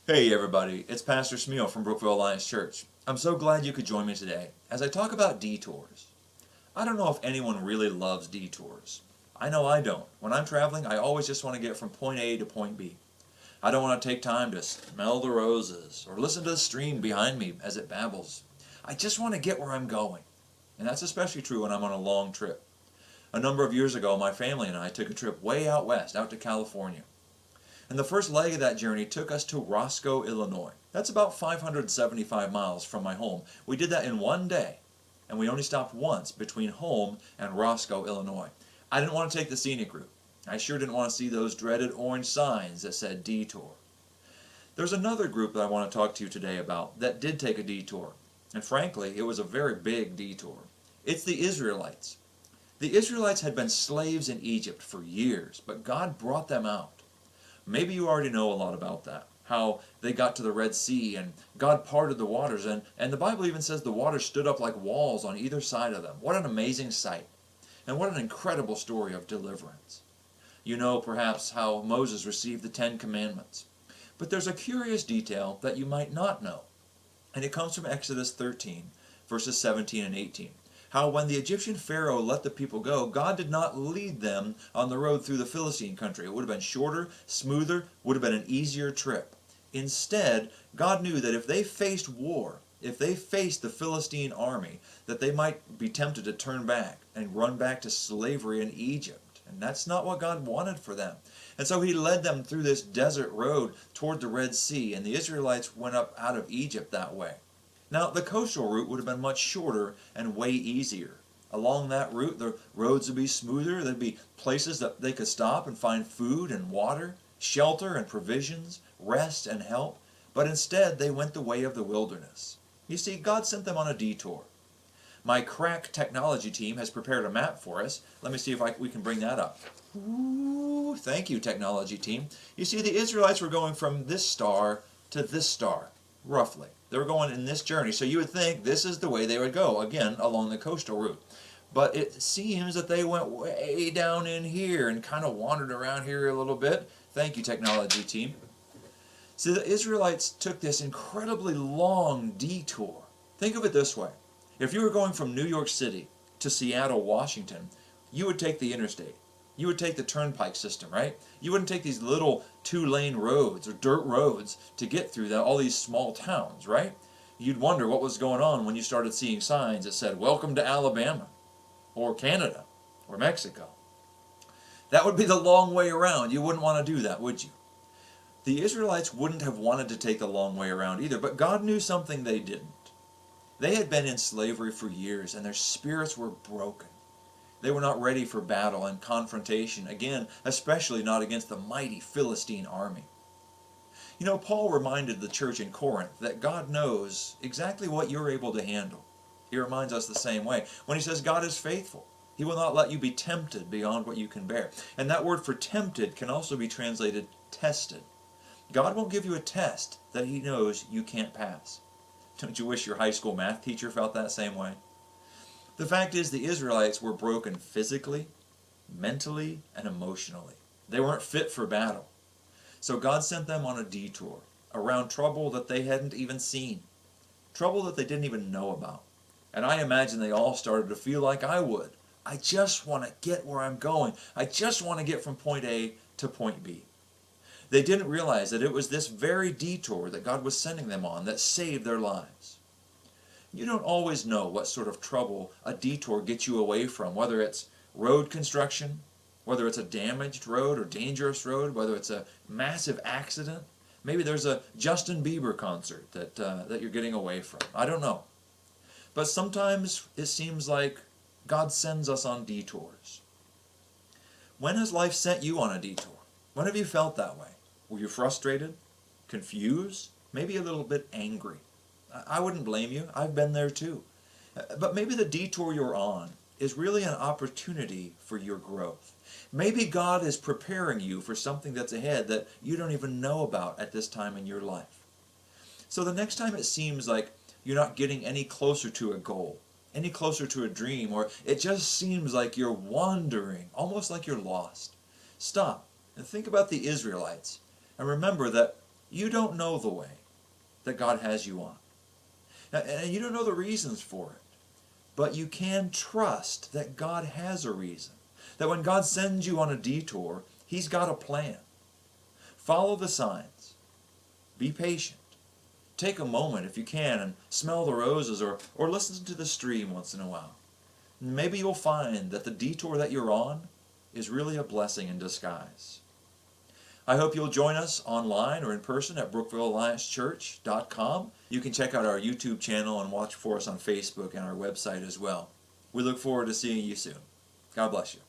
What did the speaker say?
Hey everybody, it's Pastor Smeal from Brookville Alliance Church. I'm so glad you could join me today as I talk about detours. I don't know if anyone really loves detours. I know I don't. When I'm traveling, I always just want to get from point A to point B. I don't want to take time to smell the roses or listen to the stream behind me as it babbles. I just want to get where I'm going. And that's especially true when I'm on a long trip. A number of years ago, my family and I took a trip way out west, out to California. And the first leg of that journey took us to Roscoe, Illinois. That's about 575 miles from my home. We did that in one day, and we only stopped once between home and Roscoe, Illinois. I didn't want to take the scenic route. I sure didn't want to see those dreaded orange signs that said detour. There's another group that I want to talk to you today about that did take a detour. And frankly, it was a very big detour. It's the Israelites. The Israelites had been slaves in Egypt for years, but God brought them out. Maybe you already know a lot about that. How they got to the Red Sea and God parted the waters, and the Bible even says the waters stood up like walls on either side of them. What an amazing sight. And what an incredible story of deliverance. You know perhaps how Moses received the Ten Commandments. But there's a curious detail that you might not know. And it comes from Exodus 13, verses 17 and 18. How when the Egyptian Pharaoh let the people go, God did not lead them on the road through the Philistine country. It would have been shorter, smoother, would have been an easier trip. Instead, God knew that if they faced war, if they faced the Philistine army, that they might be tempted to turn back and run back to slavery in Egypt. And that's not what God wanted for them. And so he led them through this desert road toward the Red Sea, and the Israelites went up out of Egypt that way. Now, the coastal route would have been much shorter and way easier. Along that route, the roads would be smoother. There'd be places that they could stop and find food and water, shelter and provisions, rest and help. But instead, they went the way of the wilderness. You see, God sent them on a detour. My crack technology team has prepared a map for us. Let me see if we can bring that up. Ooh, thank you, technology team. You see, the Israelites were going from this star to this star, roughly. They were going in this journey, so you would think this is the way they would go, again, along the coastal route. But it seems that they went way down in here and kind of wandered around here a little bit. Thank you, technology team. So the Israelites took this incredibly long detour. Think of it this way. If you were going from New York City to Seattle, Washington, you would take the interstate. You would take the turnpike system, right? You wouldn't take these little two-lane roads or dirt roads to get through all these small towns, right? You'd wonder what was going on when you started seeing signs that said, "Welcome to Alabama," or Canada, or Mexico. That would be the long way around. You wouldn't want to do that, would you? The Israelites wouldn't have wanted to take the long way around either, but God knew something they didn't. They had been in slavery for years, and their spirits were broken. They were not ready for battle and confrontation, again, especially not against the mighty Philistine army. You know, Paul reminded the church in Corinth that God knows exactly what you're able to handle. He reminds us the same way when he says God is faithful. He will not let you be tempted beyond what you can bear. And that word for tempted can also be translated tested. God won't give you a test that he knows you can't pass. Don't you wish your high school math teacher felt that same way? The fact is, the Israelites were broken physically, mentally, and emotionally. They weren't fit for battle. So God sent them on a detour around trouble that they hadn't even seen, trouble that they didn't even know about. And I imagine they all started to feel like I would. I just want to get where I'm going. I just want to get from point A to point B. They didn't realize that it was this very detour that God was sending them on that saved their lives. You don't always know what sort of trouble a detour gets you away from, whether it's road construction, whether it's a damaged road or dangerous road, whether it's a massive accident. Maybe there's a Justin Bieber concert that you're getting away from. I don't know. But sometimes it seems like God sends us on detours. When has life sent you on a detour? When have you felt that way? Were you frustrated, confused, maybe a little bit angry? I wouldn't blame you. I've been there too. But maybe the detour you're on is really an opportunity for your growth. Maybe God is preparing you for something that's ahead that you don't even know about at this time in your life. So the next time it seems like you're not getting any closer to a goal, any closer to a dream, or it just seems like you're wandering, almost like you're lost, stop and think about the Israelites and remember that You don't know the way that God has you on. And you don't know the reasons for it. But you can trust that God has a reason. That when God sends you on a detour, He's got a plan. Follow the signs. Be patient. Take a moment if you can and smell the roses or listen to the stream once in a while. Maybe you'll find that the detour that you're on is really a blessing in disguise. I hope you'll join us online or in person at BrookvilleAllianceChurch.com. You can check out our YouTube channel and watch for us on Facebook and our website as well. We look forward to seeing you soon. God bless you.